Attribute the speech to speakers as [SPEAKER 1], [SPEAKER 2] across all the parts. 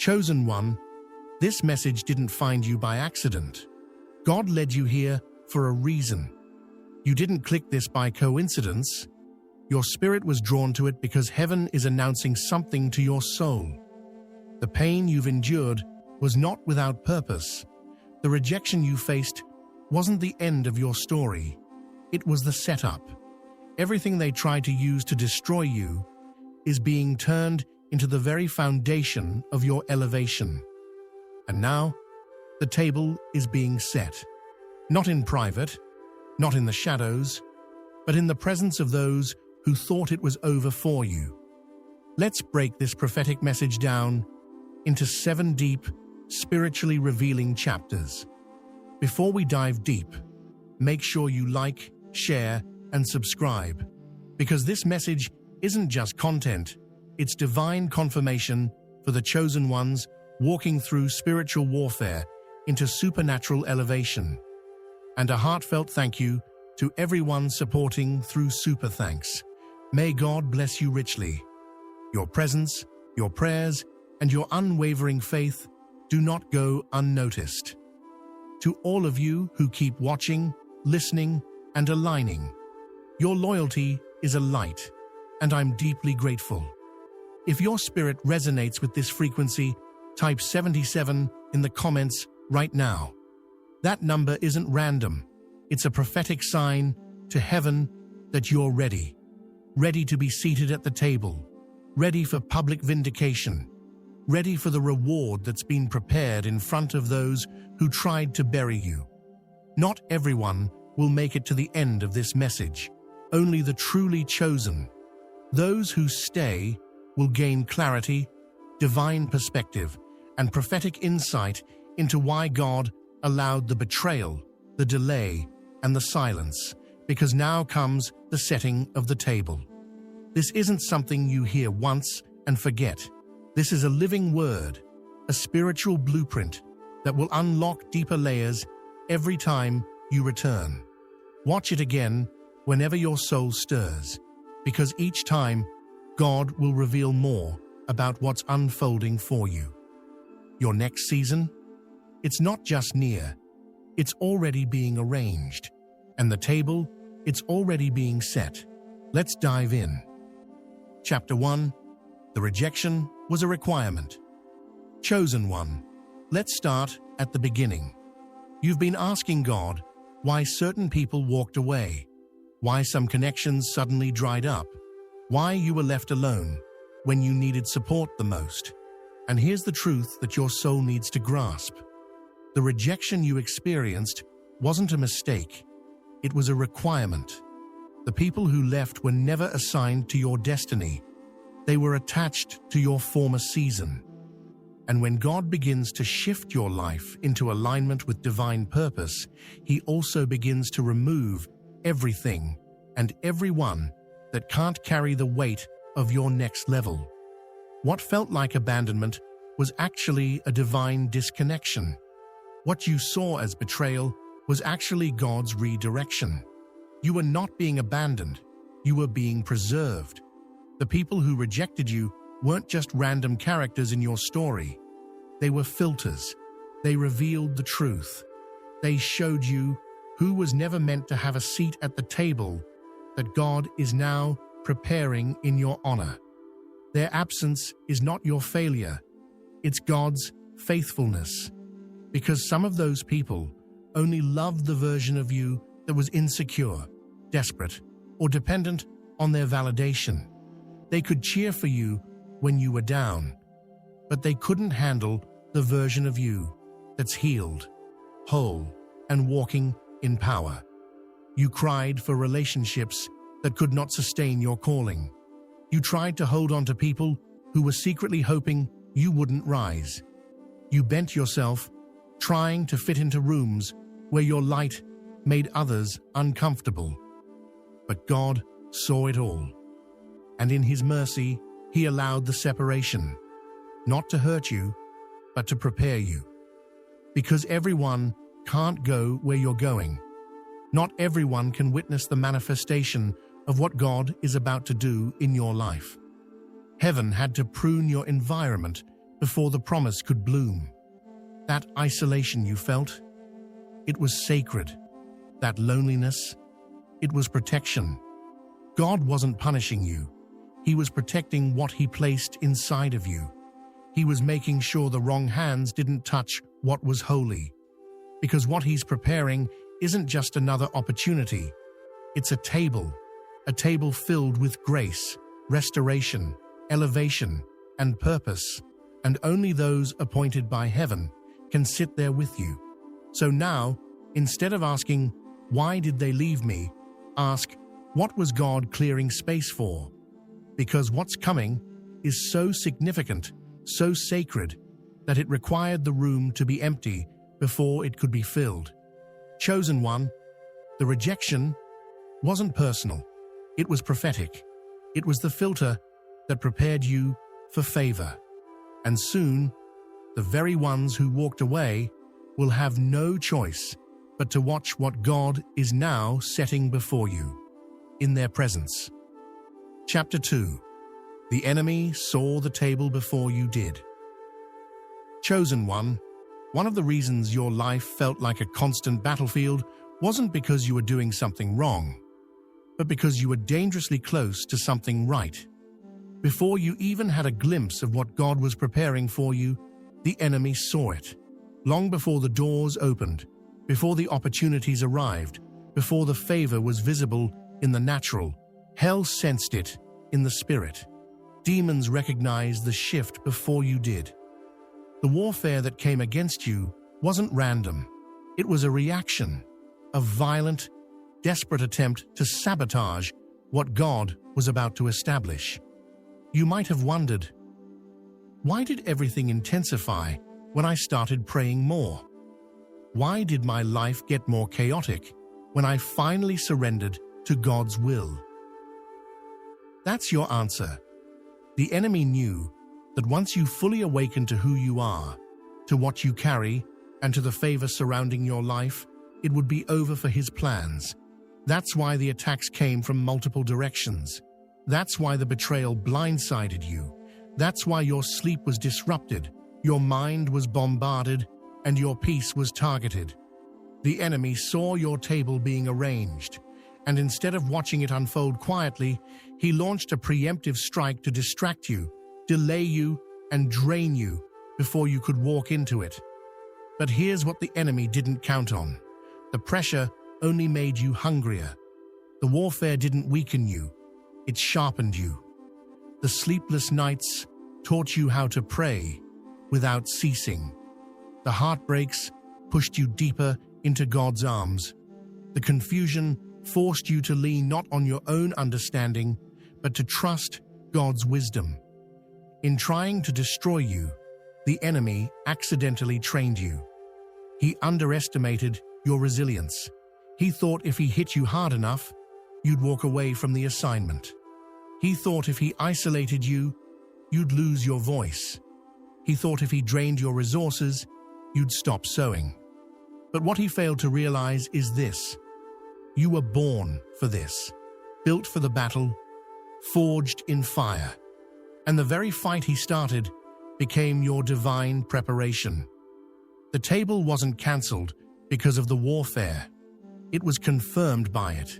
[SPEAKER 1] Chosen one, this message didn't find you by accident. God led you here for a reason. You didn't click this by coincidence. Your spirit was drawn to it because heaven is announcing something to your soul. The pain you've endured was not without purpose. The rejection you faced wasn't the end of your story. It was the setup. Everything they tried to use to destroy you is being turned into the very foundation of your elevation. And now, the table is being set. Not in private, not in the shadows, but in the presence of those who thought it was over for you. Let's break this prophetic message down into 7 deep, spiritually revealing chapters. Before we dive deep, make sure you like, share, and subscribe, because this message isn't just content, it's divine confirmation for the chosen ones walking through spiritual warfare into supernatural elevation. And a heartfelt thank you to everyone supporting through Super Thanks. May God bless you richly. Your presence, your prayers, and your unwavering faith do not go unnoticed. To all of you who keep watching, listening, and aligning, your loyalty is a light, and I'm deeply grateful. If your spirit resonates with this frequency, type 77 in the comments right now. That number isn't random. It's a prophetic sign to heaven that you're ready. Ready to be seated at the table. Ready for public vindication. Ready for the reward that's been prepared in front of those who tried to bury you. Not everyone will make it to the end of this message. Only the truly chosen. Those who stay will gain clarity, divine perspective, and prophetic insight into why God allowed the betrayal, the delay, and the silence, because now comes the setting of the table. This isn't something you hear once and forget. This is a living word, a spiritual blueprint that will unlock deeper layers every time you return. Watch it again whenever your soul stirs, because each time God will reveal more about what's unfolding for you. Your next season? It's not just near, it's already being arranged. And the table, it's already being set. Let's dive in. Chapter 1. The rejection was a requirement. Chosen one. Let's start at the beginning. You've been asking God why certain people walked away, why some connections suddenly dried up, why you were left alone when you needed support the most. And here's the truth that your soul needs to grasp. The rejection you experienced wasn't a mistake. It was a requirement. The people who left were never assigned to your destiny. They were attached to your former season. And when God begins to shift your life into alignment with divine purpose, He also begins to remove everything and everyone that can't carry the weight of your next level. What felt like abandonment was actually a divine disconnection. What you saw as betrayal was actually God's redirection. You were not being abandoned, you were being preserved. The people who rejected you weren't just random characters in your story. They were filters. They revealed the truth. They showed you who was never meant to have a seat at the table that God is now preparing in your honor. Their absence is not your failure. It's God's faithfulness. Because some of those people only loved the version of you that was insecure, desperate, or dependent on their validation. They could cheer for you when you were down, but they couldn't handle the version of you that's healed, whole, and walking in power. You cried for relationships that could not sustain your calling. You tried to hold on to people who were secretly hoping you wouldn't rise. You bent yourself, trying to fit into rooms where your light made others uncomfortable. But God saw it all. And in His mercy, He allowed the separation, not to hurt you, but to prepare you. Because everyone can't go where you're going. Not everyone can witness the manifestation of what God is about to do in your life. Heaven had to prune your environment before the promise could bloom. That isolation you felt, it was sacred. That loneliness, it was protection. God wasn't punishing you. He was protecting what He placed inside of you. He was making sure the wrong hands didn't touch what was holy. Because what He's preparing isn't just another opportunity. It's a table filled with grace, restoration, elevation, and purpose. And only those appointed by heaven can sit there with you. So now, instead of asking, "Why did they leave me?" ask, "What was God clearing space for?" Because what's coming is so significant, so sacred, that it required the room to be empty before it could be filled. Chosen one, the rejection wasn't personal. It was prophetic. It was the filter that prepared you for favor. And soon, the very ones who walked away will have no choice but to watch what God is now setting before you, in their presence. Chapter 2. The enemy saw the table before you did. Chosen one of the reasons your life felt like a constant battlefield wasn't because you were doing something wrong, but because you were dangerously close to something right. Before you even had a glimpse of what God was preparing for you, the enemy saw it. Long before the doors opened, before the opportunities arrived, before the favor was visible in the natural, hell sensed it in the spirit. Demons recognized the shift before you did. The warfare that came against you wasn't random. It was a reaction, a violent, desperate attempt to sabotage what God was about to establish. You might have wondered, why did everything intensify when I started praying more? Why did my life get more chaotic when I finally surrendered to God's will? That's your answer. The enemy knew that once you fully awakened to who you are, to what you carry, and to the favor surrounding your life, it would be over for his plans. That's why the attacks came from multiple directions. That's why the betrayal blindsided you. That's why your sleep was disrupted, your mind was bombarded, and your peace was targeted. The enemy saw your table being arranged, and instead of watching it unfold quietly, he launched a preemptive strike to distract you, delay you, and drain you before you could walk into it. But here's what the enemy didn't count on. The pressure only made you hungrier. The warfare didn't weaken you, it sharpened you. The sleepless nights taught you how to pray without ceasing. The heartbreaks pushed you deeper into God's arms. The confusion forced you to lean not on your own understanding, but to trust God's wisdom. In trying to destroy you, the enemy accidentally trained you. He underestimated your resilience. He thought if he hit you hard enough, you'd walk away from the assignment. He thought if he isolated you, you'd lose your voice. He thought if he drained your resources, you'd stop sowing. But what he failed to realize is this: you were born for this, built for the battle, forged in fire. And the very fight he started became your divine preparation. The table wasn't cancelled because of the warfare. It was confirmed by it.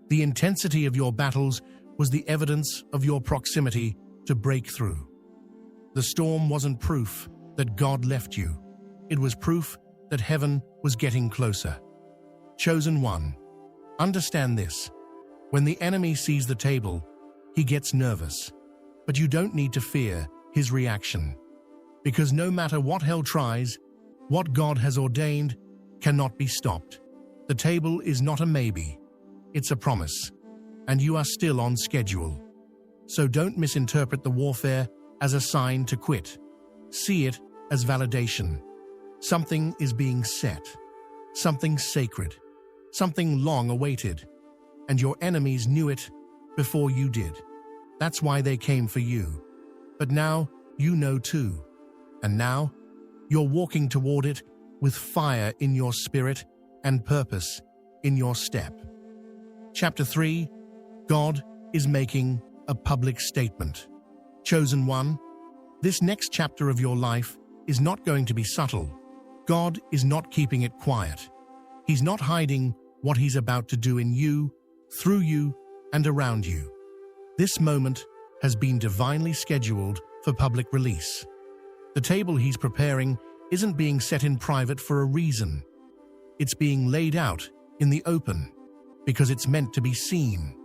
[SPEAKER 1] The intensity of your battles was the evidence of your proximity to breakthrough. The storm wasn't proof that God left you. It was proof that heaven was getting closer. Chosen one, understand this. When the enemy sees the table, he gets nervous. But you don't need to fear his reaction. Because no matter what hell tries, what God has ordained cannot be stopped. The table is not a maybe, it's a promise. And you are still on schedule. So don't misinterpret the warfare as a sign to quit. See it as validation. Something is being set. Something sacred. Something long awaited. And your enemies knew it before you did. That's why they came for you. But now you know too. And now you're walking toward it with fire in your spirit and purpose in your step. Chapter 3. God is making a public statement. Chosen one, This next chapter of your life is not going to be subtle. God is not keeping it quiet. He's not hiding what He's about to do in you, through you, and around you. This moment has been divinely scheduled for public release. The table He's preparing isn't being set in private for a reason. It's being laid out in the open because it's meant to be seen.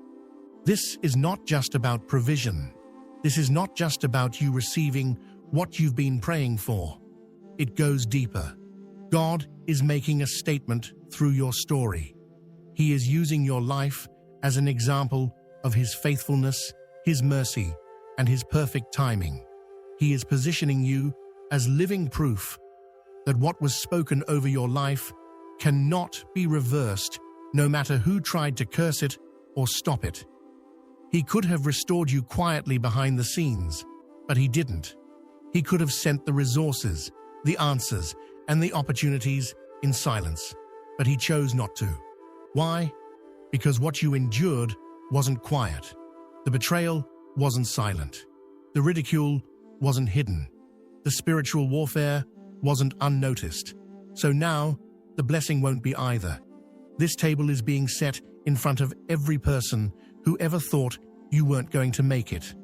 [SPEAKER 1] This is not just about provision. This is not just about you receiving what you've been praying for. It goes deeper. God is making a statement through your story. He is using your life as an example of His faithfulness, His mercy, and His perfect timing. He is positioning you as living proof that what was spoken over your life cannot be reversed, no matter who tried to curse it or stop it. He could have restored you quietly behind the scenes, but He didn't. He could have sent the resources, the answers, and the opportunities in silence, but He chose not to. Why? Because what you endured wasn't quiet. The betrayal wasn't silent. The ridicule wasn't hidden. The spiritual warfare wasn't unnoticed. So now, the blessing won't be either. This table is being set in front of every person who ever thought you weren't going to make it.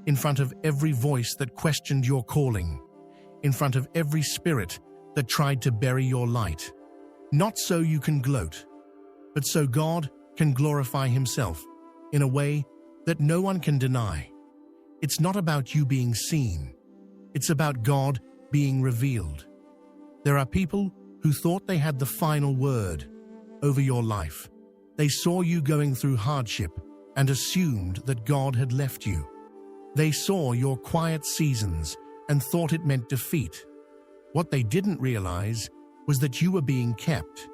[SPEAKER 1] In front of every voice that questioned your calling. In front of every spirit that tried to bury your light. Not so you can gloat, but so God can glorify Himself in a way that no one can deny. It's not about you being seen. It's about God being revealed. There are people who thought they had the final word over your life. They saw you going through hardship and assumed that God had left you. They saw your quiet seasons and thought it meant defeat. What they didn't realize was that you were being kept.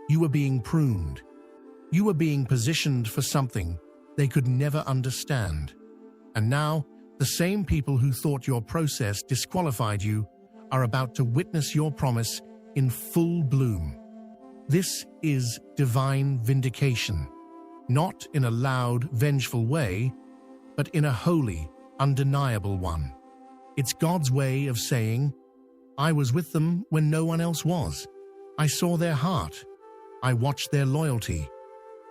[SPEAKER 1] You were being pruned. You were being positioned for something they could never understand. And now, the same people who thought your process disqualified you are about to witness your promise in full bloom. This is divine vindication, not in a loud, vengeful way, but in a holy, undeniable one. It's God's way of saying, I was with them when no one else was. I saw their heart. I watched their loyalty.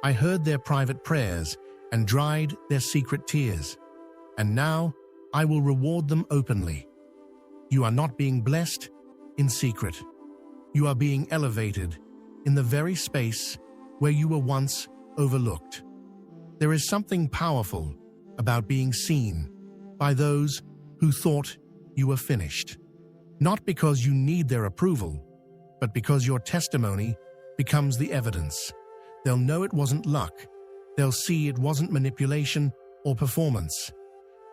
[SPEAKER 1] I heard their private prayers and dried their secret tears. And now I will reward them openly. You are not being blessed in secret. You are being elevated in the very space where you were once overlooked. There is something powerful about being seen by those who thought you were finished. Not because you need their approval, but because your testimony becomes the evidence. They'll know it wasn't luck. They'll see it wasn't manipulation or performance.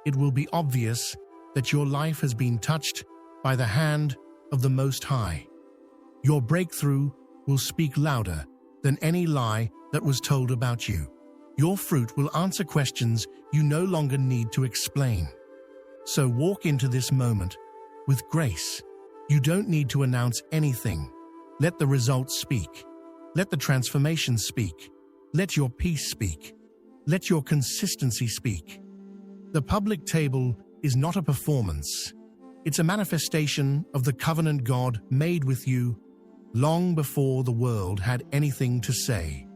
[SPEAKER 1] It will be obvious that your life has been touched by the hand of the Most High. Your breakthrough will speak louder than any lie that was told about you. Your fruit will answer questions you no longer need to explain. So walk into this moment with grace. You don't need to announce anything. Let the results speak. Let the transformation speak. Let your peace speak. Let your consistency speak. The public table is not a performance. It's a manifestation of the covenant God made with you long before the world had anything to say.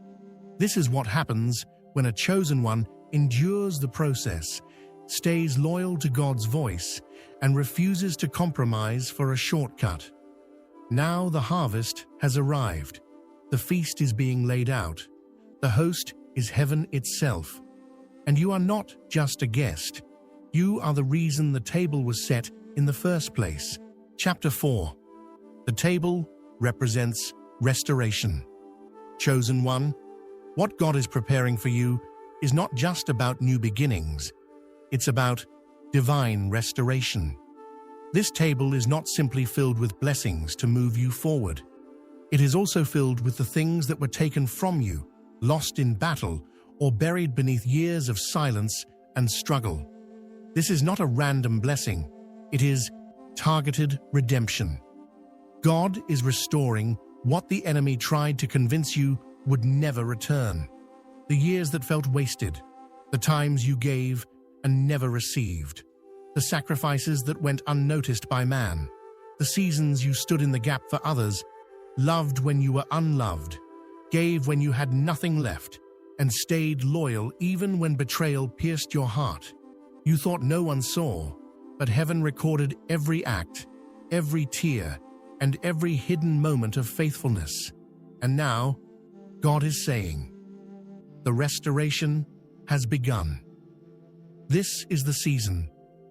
[SPEAKER 1] This is what happens when a chosen one endures the process, stays loyal to God's voice, and refuses to compromise for a shortcut. Now the harvest has arrived. The feast is being laid out. The host is heaven itself. And you are not just a guest. You are the reason the table was set in the first place. Chapter 4. The table represents restoration. Chosen one, what God is preparing for you is not just about new beginnings. It's about divine restoration. This table is not simply filled with blessings to move you forward. It is also filled with the things that were taken from you, lost in battle, or buried beneath years of silence and struggle. This is not a random blessing. It is targeted redemption. God is restoring what the enemy tried to convince you would never return. The years that felt wasted, the times you gave and never received, the sacrifices that went unnoticed by man, the seasons you stood in the gap for others, loved when you were unloved, gave when you had nothing left, and stayed loyal even when betrayal pierced your heart. You thought no one saw, but heaven recorded every act, every tear, and every hidden moment of faithfulness. And now, God is saying, the restoration has begun. This is the season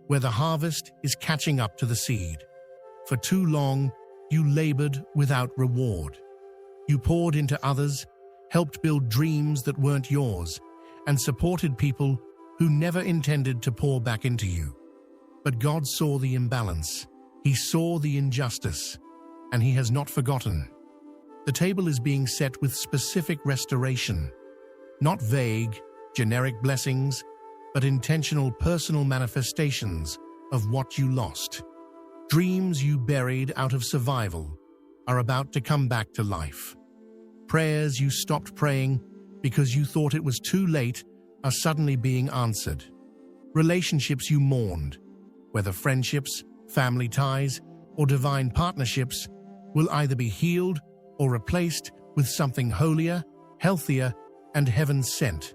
[SPEAKER 1] where the harvest is catching up to the seed. For too long, you labored without reward. You poured into others, helped build dreams that weren't yours, and supported people who never intended to pour back into you. But God saw the imbalance. He saw the injustice, and He has not forgotten. The table is being set with specific restoration, not vague, generic blessings, but intentional personal manifestations of what you lost. Dreams you buried out of survival are about to come back to life. Prayers you stopped praying because you thought it was too late are suddenly being answered. Relationships you mourned, whether friendships, family ties, or divine partnerships, will either be healed or replaced with something holier, healthier, and heaven-sent.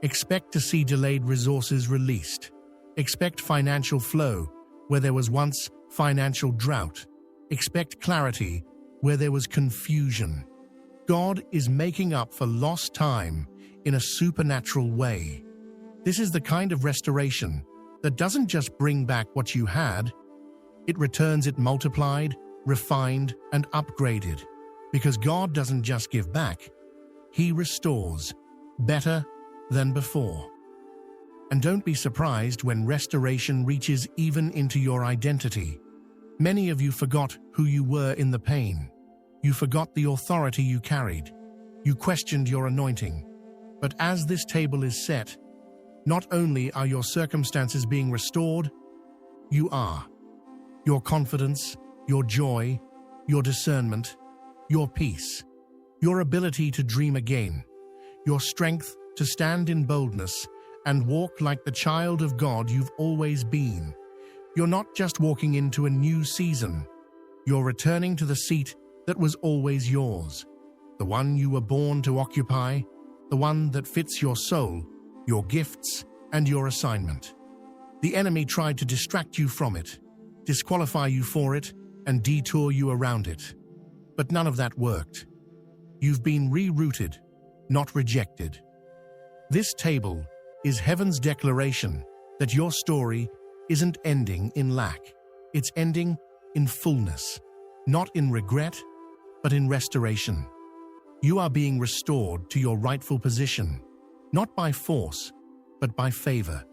[SPEAKER 1] Expect to see delayed resources released. Expect financial flow where there was once financial drought. Expect clarity where there was confusion. God is making up for lost time in a supernatural way. This is the kind of restoration that doesn't just bring back what you had, it returns it multiplied, refined, and upgraded. Because God doesn't just give back, He restores, better than before. And don't be surprised when restoration reaches even into your identity. Many of you forgot who you were in the pain. You forgot the authority you carried. You questioned your anointing. But as this table is set, not only are your circumstances being restored, you are. Your confidence, your joy, your discernment, your peace, your ability to dream again, your strength to stand in boldness and walk like the child of God you've always been. You're not just walking into a new season. You're returning to the seat that was always yours, the one you were born to occupy, the one that fits your soul, your gifts, and your assignment. The enemy tried to distract you from it, disqualify you for it, and detour you around it. But none of that worked. You've been rerouted, not rejected. This table is heaven's declaration that your story isn't ending in lack. It's ending in fullness, not in regret, but in restoration. You are being restored to your rightful position, not by force, but by favor.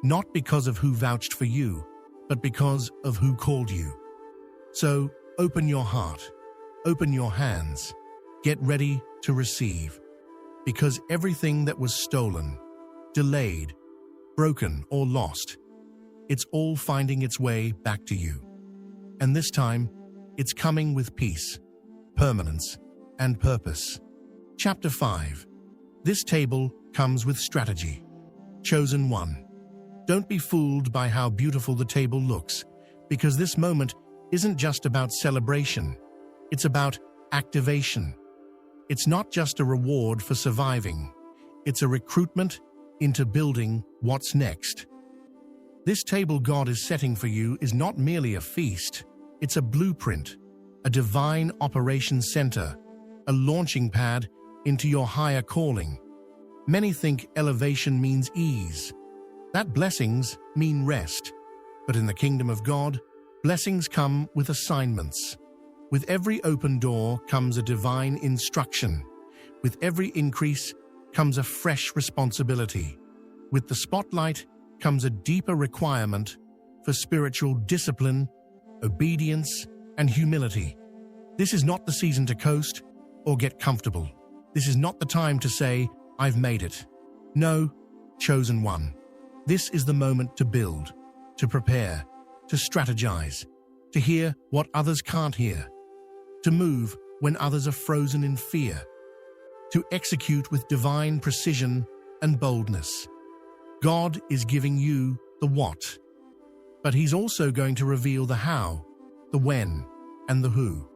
[SPEAKER 1] Not because of who vouched for you, but because of who called you. So open your heart, open your hands, get ready to receive. Because everything that was stolen, delayed, broken, or lost, it's all finding its way back to you. And this time, it's coming with peace, permanence, and purpose. Chapter 5. This table comes with strategy. Chosen one. Don't be fooled by how beautiful the table looks, because this moment isn't just about celebration. It's about activation. It's not just a reward for surviving. It's a recruitment into building what's next. This table God is setting for you is not merely a feast. It's a blueprint, a divine operations center, a launching pad into your higher calling. Many think elevation means ease, that blessings mean rest. But in the kingdom of God, blessings come with assignments. With every open door comes a divine instruction. With every increase comes a fresh responsibility. With the spotlight comes a deeper requirement for spiritual discipline, obedience, and humility. This is not the season to coast or get comfortable. This is not the time to say, "I've made it." No, chosen one. This is the moment to build, to prepare, to strategize, to hear what others can't hear, to move when others are frozen in fear, to execute with divine precision and boldness. God is giving you the what, But he's also going to reveal the how, the when, and the who.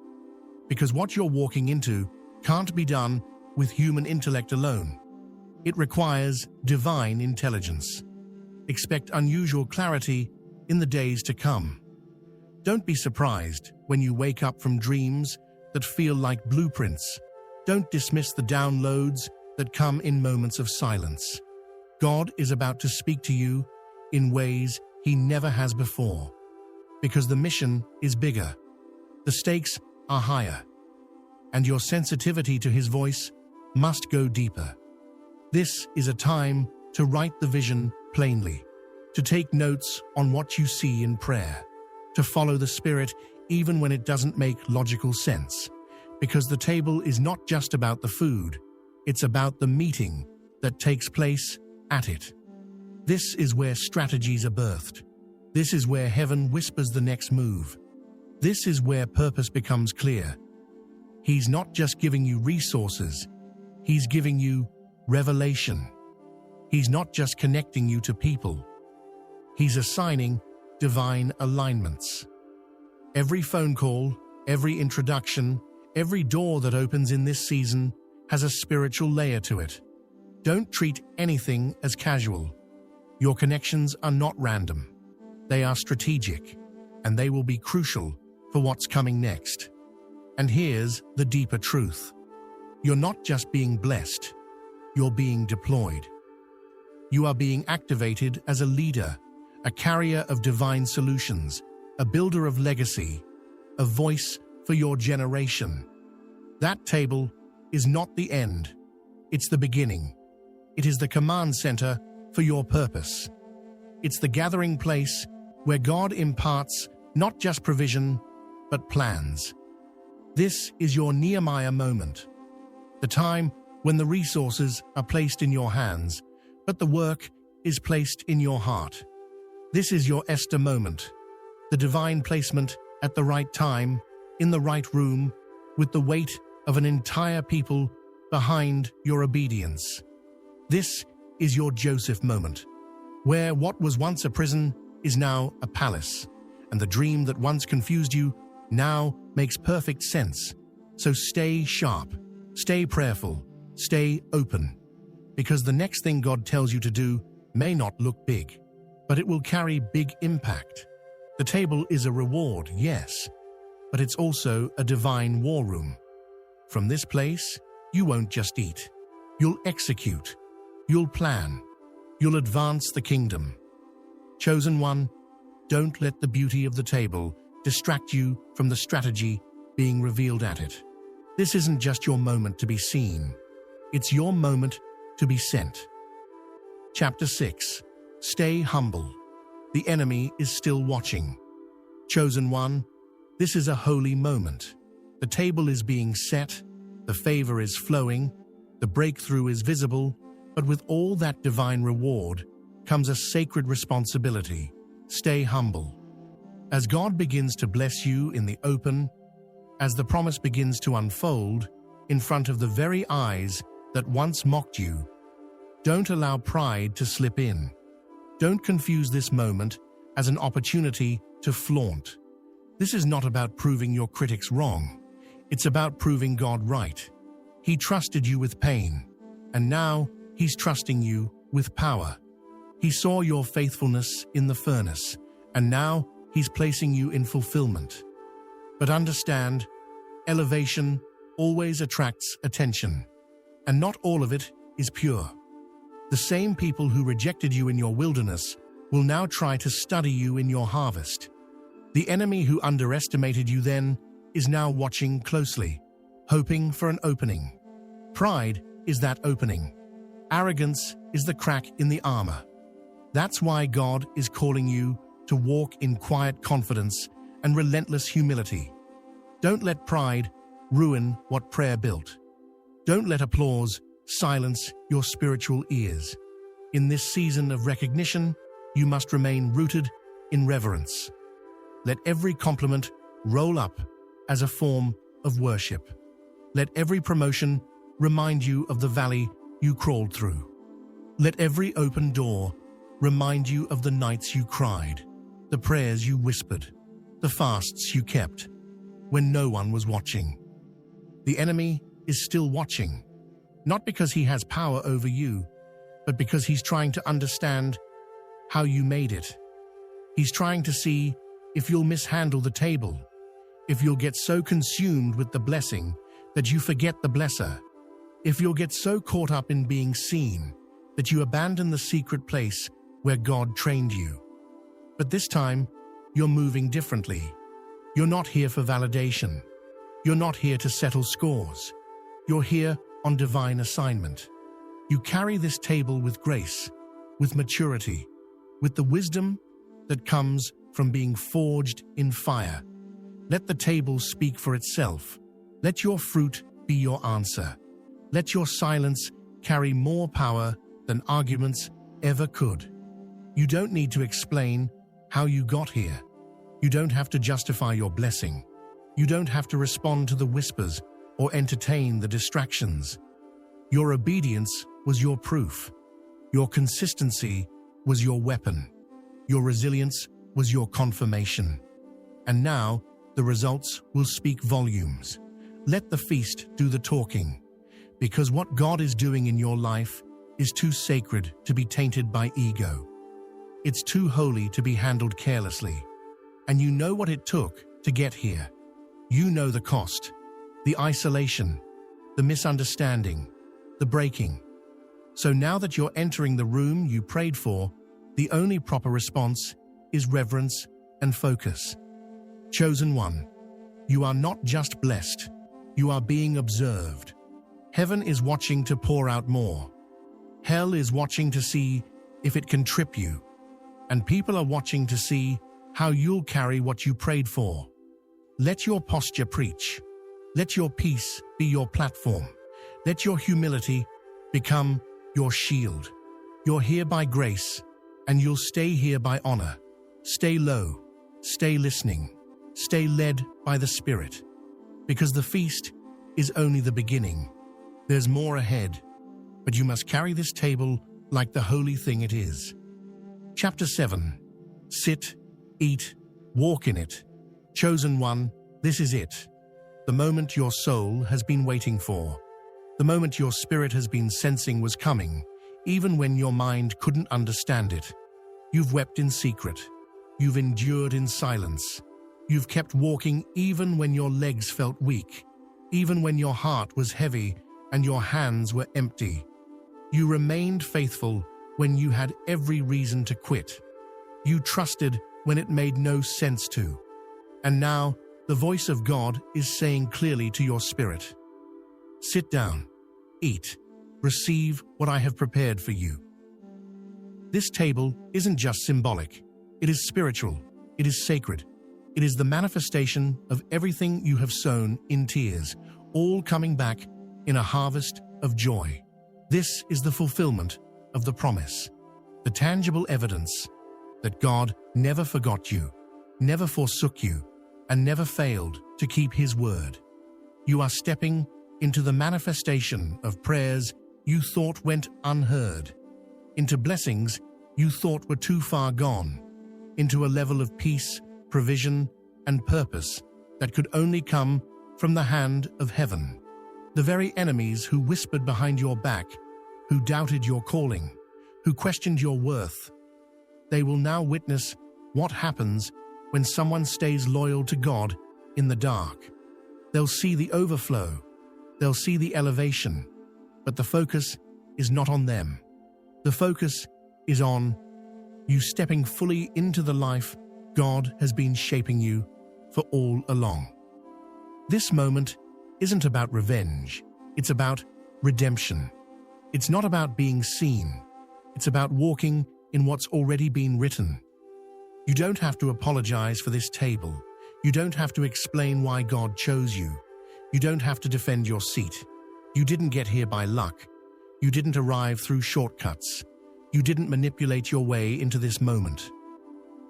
[SPEAKER 1] Because what you're walking into can't be done with human intellect alone. It requires divine intelligence. Expect unusual clarity in the days to come. Don't be surprised when you wake up from dreams that feel like blueprints. Don't dismiss the downloads that come in moments of silence. God is about to speak to you in ways he never has before. Because the mission is bigger, the stakes are higher, and your sensitivity to his voice must go deeper. This is a time to write the vision plainly, to take notes on what you see in prayer, to follow the Spirit even when it doesn't make logical sense, because the table is not just about the food, it's about the meeting that takes place at it. This is where strategies are birthed. This is where heaven whispers the next move. This is where purpose becomes clear. He's not just giving you resources, he's giving you revelation. He's not just connecting you to people, he's assigning divine alignments. Every phone call, every introduction, every door that opens in this season has a spiritual layer to it. Don't treat anything as casual. Your connections are not random. They are strategic, and they will be crucial for what's coming next. And here's the deeper truth. You're not just being blessed, you're being deployed. You are being activated as a leader, a carrier of divine solutions, a builder of legacy, a voice for your generation. That table is not the end, it's the beginning. It is the command center for your purpose. It's the gathering place where God imparts not just provision, but plans. This is your Nehemiah moment, the time when the resources are placed in your hands, but the work is placed in your heart. This is your Esther moment, the divine placement at the right time, in the right room, with the weight of an entire people behind your obedience. This is your Joseph moment, where what was once a prison is now a palace, and the dream that once confused you now makes perfect sense. So stay sharp, stay prayerful, stay open, because the next thing God tells you to do may not look big, but it will carry big impact. The table is a reward, yes, but it's also a divine war room. From this place, you won't just eat. You'll execute. You'll plan. You'll advance the kingdom. Chosen one, don't let the beauty of the table distract you from the strategy being revealed at it. This isn't just your moment to be seen. It's your moment to be sent. Chapter 6. Stay humble. The enemy is still watching. Chosen one, this is a holy moment. The table is being set, the favor is flowing, the breakthrough is visible, but with all that divine reward comes a sacred responsibility. Stay humble. As God begins to bless you in the open, as the promise begins to unfold in front of the very eyes that once mocked you, don't allow pride to slip in. Don't confuse this moment as an opportunity to flaunt. This is not about proving your critics wrong. It's about proving God right. He trusted you with pain, and now He's trusting you with power. He saw your faithfulness in the furnace, and now He's placing you in fulfillment. But understand, elevation always attracts attention, and not all of it is pure. The same people who rejected you in your wilderness will now try to study you in your harvest. The enemy who underestimated you then is now watching closely, hoping for an opening. Pride is that opening. Arrogance is the crack in the armor. That's why God is calling you to walk in quiet confidence and relentless humility. Don't let pride ruin what prayer built. Don't let applause silence your spiritual ears. In this season of recognition, you must remain rooted in reverence. Let every compliment roll up as a form of worship. Let every promotion remind you of the valley you crawled through. Let every open door remind you of the nights you cried, the prayers you whispered, the fasts you kept, when no one was watching. The enemy is still watching, not because he has power over you, but because he's trying to understand how you made it. He's trying to see if you'll mishandle the table, if you'll get so consumed with the blessing that you forget the blesser, if you'll get so caught up in being seen that you abandon the secret place where God trained you. But this time, you're moving differently. You're not here for validation. You're not here to settle scores. You're here on divine assignment. You carry this table with grace, with maturity, with the wisdom that comes from being forged in fire. Let the table speak for itself. Let your fruit be your answer. Let your silence carry more power than arguments ever could. You don't need to explain how you got here. You don't have to justify your blessing. You don't have to respond to the whispers or entertain the distractions. Your obedience was your proof. Your consistency was your weapon. Your resilience was your confirmation. And now, the results will speak volumes. Let the feast do the talking, because what God is doing in your life is too sacred to be tainted by ego. It's too holy to be handled carelessly. And you know what it took to get here. You know the cost, the isolation, the misunderstanding, the breaking. So now that you're entering the room you prayed for, the only proper response is reverence and focus. Chosen one, you are not just blessed, you are being observed. Heaven is watching to pour out more. Hell is watching to see if it can trip you. And people are watching to see how you'll carry what you prayed for. Let your posture preach. Let your peace be your platform. Let your humility become your shield. You're here by grace, and you'll stay here by honor. Stay low, stay listening, stay led by the Spirit. Because the feast is only the beginning. There's more ahead, but you must carry this table like the holy thing it is. Chapter 7. Sit, eat, walk in it. Chosen one, this is it. The moment your soul has been waiting for. The moment your spirit has been sensing was coming, even when your mind couldn't understand it. You've wept in secret. You've endured in silence. You've kept walking even when your legs felt weak, even when your heart was heavy and your hands were empty. You remained faithful when you had every reason to quit. You trusted when it made no sense to. And now, the voice of God is saying clearly to your spirit, sit down, eat, receive what I have prepared for you. This table isn't just symbolic. It is spiritual. It is sacred. It is the manifestation of everything you have sown in tears, all coming back in a harvest of joy. This is the fulfillment of the promise, the tangible evidence that God never forgot you, never forsook you, and never failed to keep His word. You are stepping into the manifestation of prayers you thought went unheard, into blessings you thought were too far gone, into a level of peace, provision, and purpose that could only come from the hand of heaven. The very enemies who whispered behind your back, who doubted your calling, who questioned your worth, they will now witness what happens when someone stays loyal to God in the dark. They'll see the overflow, they'll see the elevation, but the focus is not on them. The focus is on you stepping fully into the life God has been shaping you for all along. This moment isn't about revenge, it's about redemption. It's not about being seen, it's about walking in what's already been written. You don't have to apologize for this table. You don't have to explain why God chose you. You don't have to defend your seat. You didn't get here by luck. You didn't arrive through shortcuts. You didn't manipulate your way into this moment.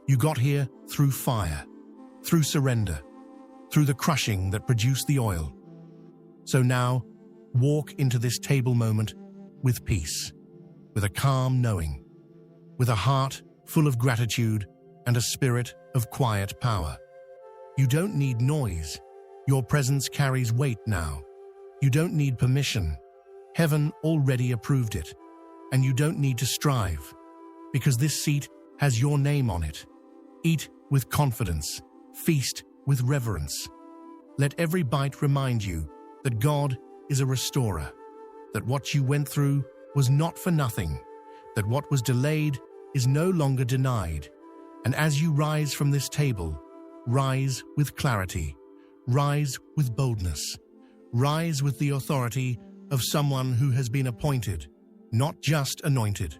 [SPEAKER 1] You got here through fire, through surrender, through the crushing that produced the oil. So now, walk into this table moment with peace, with a calm knowing, with a heart full of gratitude and a spirit of quiet power. You don't need noise. Your presence carries weight now. You don't need permission. Heaven already approved it. And you don't need to strive, because this seat has your name on it. Eat with confidence. Feast with reverence. Let every bite remind you that God is a restorer, that what you went through was not for nothing, that what was delayed is no longer denied. And as you rise from this table, rise with clarity, rise with boldness, rise with the authority of someone who has been appointed, not just anointed.